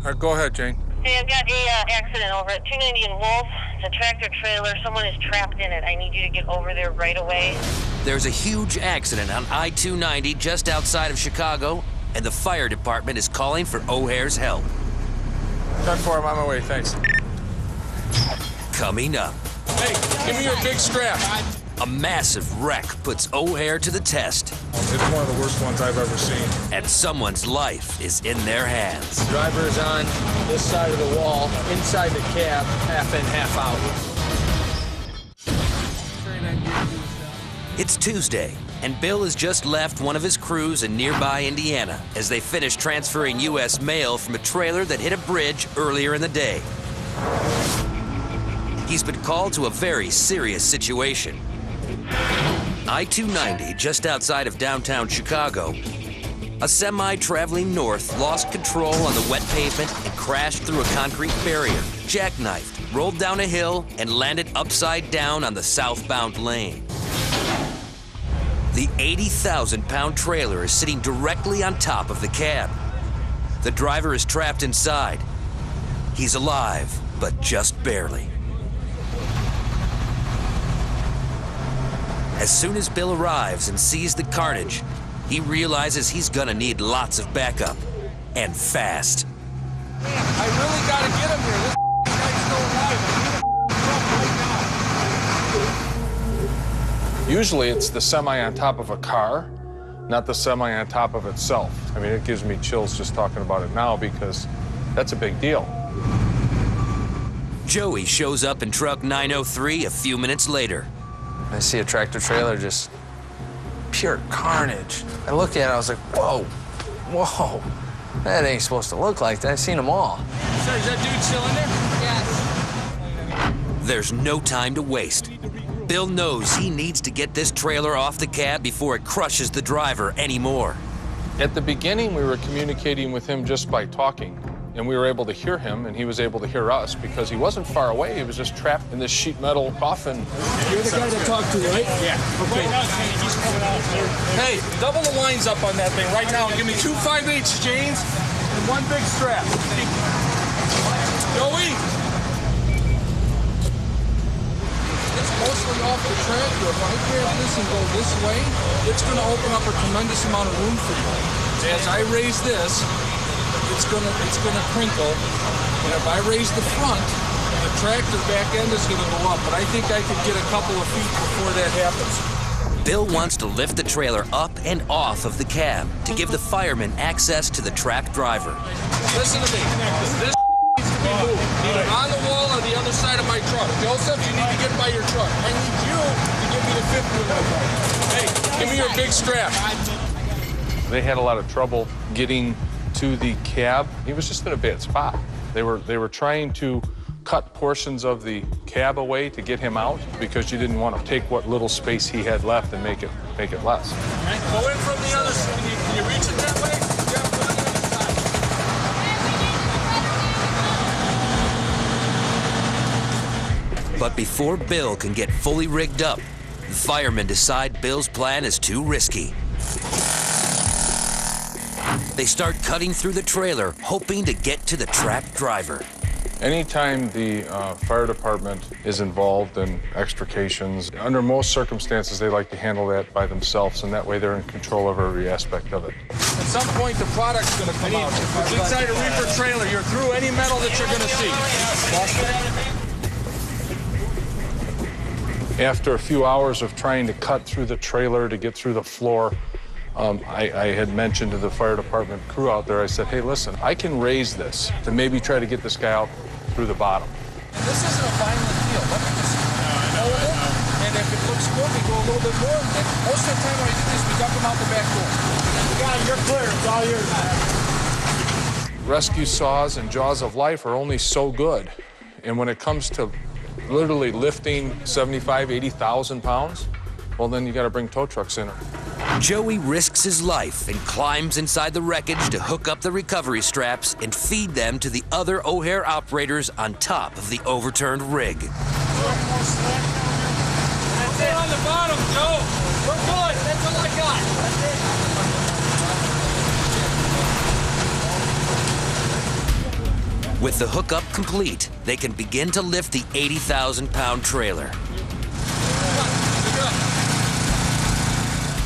All right, go ahead, Jane. Hey, I've got a accident over at 290 and Wolf. It's a tractor trailer. Someone is trapped in it. I need you to get over there right away. There's a huge accident on I-290 just outside of Chicago, and the fire department is calling for O'Hare's help. 10-4, I'm on my way, thanks. Coming up. Hey, give me your big strap. A massive wreck puts O'Hare to the test. It's one of the worst ones I've ever seen. And someone's life is in their hands. The driver is on this side of the wall, inside the cab, half in, half out. It's Tuesday, and Bill has just left one of his crews in nearby Indiana as they finish transferring U.S. mail from a trailer that hit a bridge earlier in the day. He's been called to a very serious situation. I-290, just outside of downtown Chicago. A semi traveling north lost control on the wet pavement and crashed through a concrete barrier, jack-knifed, rolled down a hill, and landed upside down on the southbound lane. The 80,000-pound trailer is sitting directly on top of the cab. The driver is trapped inside. He's alive, but just barely. As soon as Bill arrives and sees the carnage, he realizes he's gonna need lots of backup, and fast. I really gotta get him here. This guy's still alive. I need a Usually it's the semi on top of a car, not the semi on top of itself. I mean, it gives me chills just talking about it now because that's a big deal. Joey shows up in truck 903 a few minutes later. I see a tractor trailer, just pure carnage. I look at it, I was like, whoa, whoa. That ain't supposed to look like that. I've seen them all. Sir, is that dude still in there? Yes. There's no time to waste. Bill knows he needs to get this trailer off the cab before it crushes the driver anymore. At the beginning, we were communicating with him just by talking, and we were able to hear him, and he was able to hear us because he wasn't far away. He was just trapped in this sheet metal coffin. You're the guy to talk to, right? Yeah. Okay. Hey, double the lines up on that thing right now and give me 2 5/8 chains and 1 big strap. Joey! It's mostly off the tractor. If I grab this and go this way, it's going to open up a tremendous amount of room for you. As I raise this, it's gonna crinkle, and if I raise the front, the tractor back end is gonna go up, but I think I could get a couple of feet before that happens. Bill wants to lift the trailer up and off of the cab to give the firemen access to the trapped driver. Listen to me, this needs to be moved, either on the wall or the other side of my truck. Joseph, you need to get by your truck. I need you to give me the 50. Hey, give me your big strap. They had a lot of trouble getting to the cab. He was just in a bad spot. They were trying to cut portions of the cab away to get him out because you didn't want to take what little space he had left and make it less. Go in from the other side. Can you reach it that way? But before Bill can get fully rigged up, the firemen decide Bill's plan is too risky. They start cutting through the trailer, hoping to get to the trapped driver. Anytime the fire department is involved in extrications, under most circumstances, they like to handle that by themselves, and that way they're in control of every aspect of it. At some point, the product's gonna come out. It's inside a reefer trailer. You're through any metal that you're gonna see. After a few hours of trying to cut through the trailer to get through the floor, I had mentioned to the fire department crew out there, I said, hey, listen, I can raise this to maybe try to get this guy out through the bottom. This isn't a violent deal. Let me just hold it, and if it looks good, we go a little bit more. And most of the time when I do this, we dump them out the back door. You got it, you're clear. It's all yours, man. Rescue saws and jaws of life are only so good. And when it comes to literally lifting 75, 80,000 pounds, well, then you got to bring tow trucks in. Joey risks his life and climbs inside the wreckage to hook up the recovery straps and feed them to the other O'Hare operators on top of the overturned rig. That's it on the bottom, Joe. We're good. That's all I got. That's it. With the hookup complete, they can begin to lift the 80,000-pound trailer.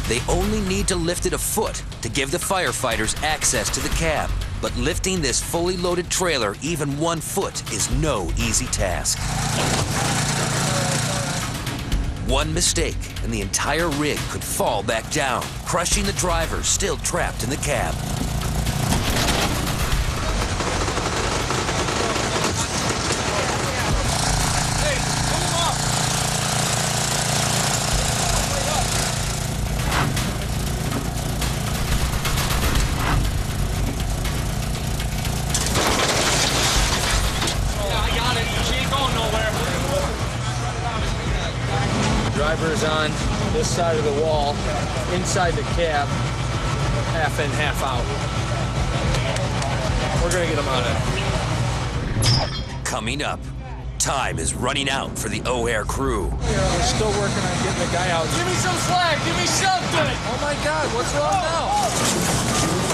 They only need to lift it a foot to give the firefighters access to the cab. But lifting this fully loaded trailer even 1 foot is no easy task. One mistake and the entire rig could fall back down, crushing the driver still trapped in the cab. Driver's on this side of the wall, inside the cab, half in, half out. We're gonna get him out of it. Coming up, time is running out for the O'Hare crew. We're still working on getting the guy out. Give me some slack, give me something! Oh my God, what's wrong now?